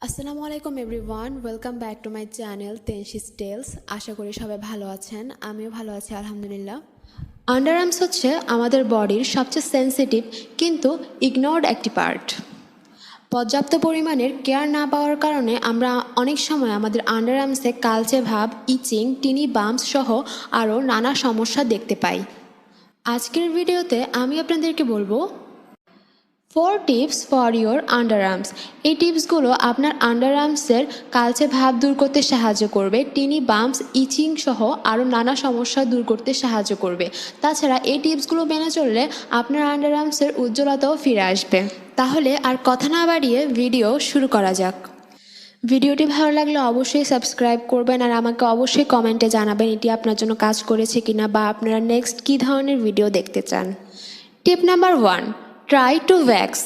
আসসালামু আলাইকুম everyone, welcome back to my channel Tenshi's Tales. আশা করি সবাই ভালো আছেন, আমিও ভালো আছি আলহামদুলিল্লাহ। আন্ডারআর্মস হচ্ছে আমাদের বডির সবচেয়ে সেন্সিটিভ কিন্তু ইগনোরড একটি পার্ট। পর্যাপ্ত পরিমাণের কেয়ার না পাওয়ার কারণে আমরা অনেক সময় আমাদের আন্ডারআর্মসে কালচে ভাব, ইচিং, টিনি বাম্পস সহ আরও নানা সমস্যা দেখতে পাই। আজকের ভিডিওতে আমি আপনাদেরকে বলবো 4 টিপস ফর ইয়োর আন্ডারআর্মস। এই টিপসগুলো আপনার আন্ডারআর্মসের কালচে ভাব দূর করতে সাহায্য করবে, টিনি বাম্পস, ইচিং সহ আরও নানা সমস্যা দূর করতে সাহায্য করবে। তাছাড়া এই টিপসগুলো মেনে চললে আপনার আন্ডারআর্মসের উজ্জ্বলতাও ফিরে আসবে। তাহলে আর কথা না বাড়িয়ে ভিডিও শুরু করা যাক। ভিডিওটি ভালো লাগলে অবশ্যই সাবস্ক্রাইব করবেন আর আমাকে অবশ্যই কমেন্টে জানাবেন এটি আপনার জন্য কাজ করেছে কিনা বা আপনারা নেক্সট কী ধরনের ভিডিও দেখতে চান। Tip number 1, try to wax.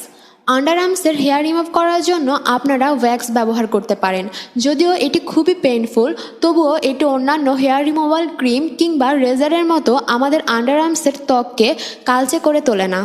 আন্ডারআর্মসের হেয়ার রিমুভ করার জন্য আপনারা ওয়্যাক্স ব্যবহার করতে পারেন। যদিও এটি খুবই পেইনফুল, তবুও এটি অন্যান্য হেয়ার রিমুভাল ক্রিম কিংবা রেজারের মতো আমাদের আন্ডারআর্মসের ত্বককে কালচে করে তোলে না।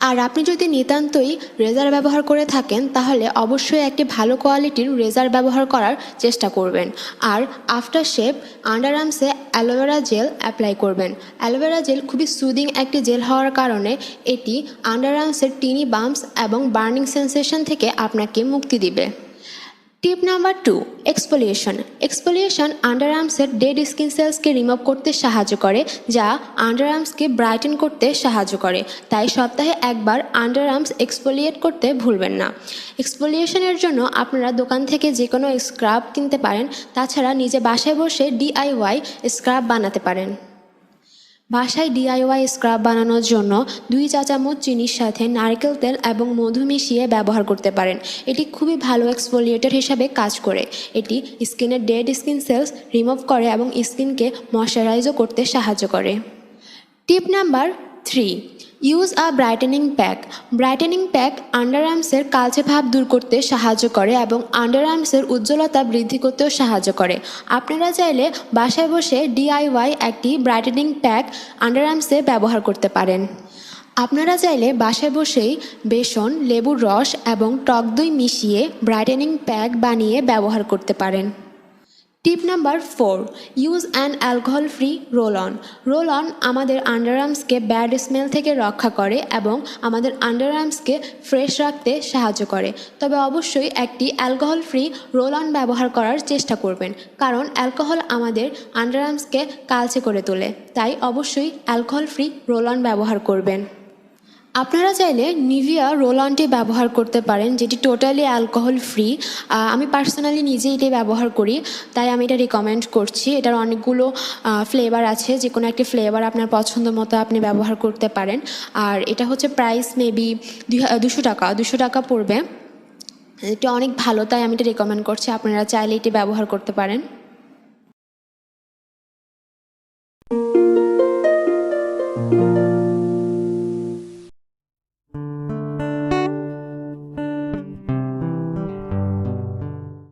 আর আপনি যদি নিতান্তই রেজার ব্যবহার করে থাকেন তাহলে অবশ্যই একটি ভালো কোয়ালিটির রেজার ব্যবহার করার চেষ্টা করবেন। আর আফটার শেভ আন্ডারআর্মসে অ্যালোভেরা জেল অ্যাপ্লাই করবেন। অ্যালোভেরা জেল খুবই সুদিং একটি জেল হওয়ার কারণে এটি আন্ডারআর্মসের টিনি বাম্পস এবং বার্নিং সেন্সেশন থেকে আপনাকে মুক্তি দিবে। Tip number 2, exfoliation. এক্সফোলিয়েশন আন্ডারআর্মসের ডেড স্কিন সেলসকে রিমুভ করতে সাহায্য করে, যা আন্ডারআর্মসকে ব্রাইটেন করতে সাহায্য করে। তাই সপ্তাহে একবার আন্ডারআর্মস এক্সফোলিয়েট করতে ভুলবেন না। এক্সফোলিয়েশনের জন্য আপনারা দোকান থেকে যে কোনো স্ক্রাব কিনতে পারেন, তাছাড়া নিজে বাসায় বসে DIY স্ক্রাব বানাতে পারেন। বাসায় DIY স্ক্রাব বানানোর জন্য 2 চা চামচ চিনির সাথে নারকেল তেল এবং মধু মিশিয়ে ব্যবহার করতে পারেন। এটি খুবই ভালো এক্সফোলিয়েটর হিসাবে কাজ করে। এটি স্কিনের ডেড স্কিন সেলস রিমুভ করে এবং স্কিনকে ময়শ্চারাইজও করতে সাহায্য করে। Tip number 3, use a brightening pack. Brightening pack আন্ডারআর্মসের কালচে ভাব দূর করতে সাহায্য করে এবং আন্ডারআর্মসের উজ্জ্বলতা বৃদ্ধি করতেও সাহায্য করে। আপনারা চাইলে বাসায় বসে DIY একটি ব্রাইটেনিং প্যাক আন্ডারআর্মসে ব্যবহার করতে পারেন। আপনারা চাইলে বাসায় বসেই বেসন, লেবুর রস এবং টক দই মিশিয়ে ব্রাইটেনিং প্যাক বানিয়ে ব্যবহার করতে পারেন। Tip number 4, use an alcohol free roll on. Roll on আমাদের আন্ডারআর্মসকে ব্যাড স্মেল থেকে রক্ষা করে এবং আমাদের আন্ডারআর্মসকে ফ্রেশ রাখতে সাহায্য করে। তবে অবশ্যই একটি অ্যালকোহল ফ্রি রোল অন ব্যবহার করার চেষ্টা করবেন, কারণ অ্যালকোহল আমাদের আন্ডারআর্মসকে কালচে করে তোলে। তাই অবশ্যই অ্যালকোহল ফ্রি রোল অন ব্যবহার করবেন। আপনারা চাইলে নিভিয়া রোল অনটি ব্যবহার করতে পারেন, যেটি টোটালি অ্যালকোহল ফ্রি। আমি পার্সোনালি নিজে এটি ব্যবহার করি, তাই আমি এটা রিকমেন্ড করছি। এটার অনেকগুলো ফ্লেভার আছে, যে কোনো একটি ফ্লেভার আপনার পছন্দ মতো আপনি ব্যবহার করতে পারেন। আর এটা হচ্ছে প্রাইস মেবি 200 টাকা পড়বে। এটা অনেক ভালো, তাই আমি এটা রিকমেন্ড করছি। আপনারা চাইলে এটি ব্যবহার করতে পারেন।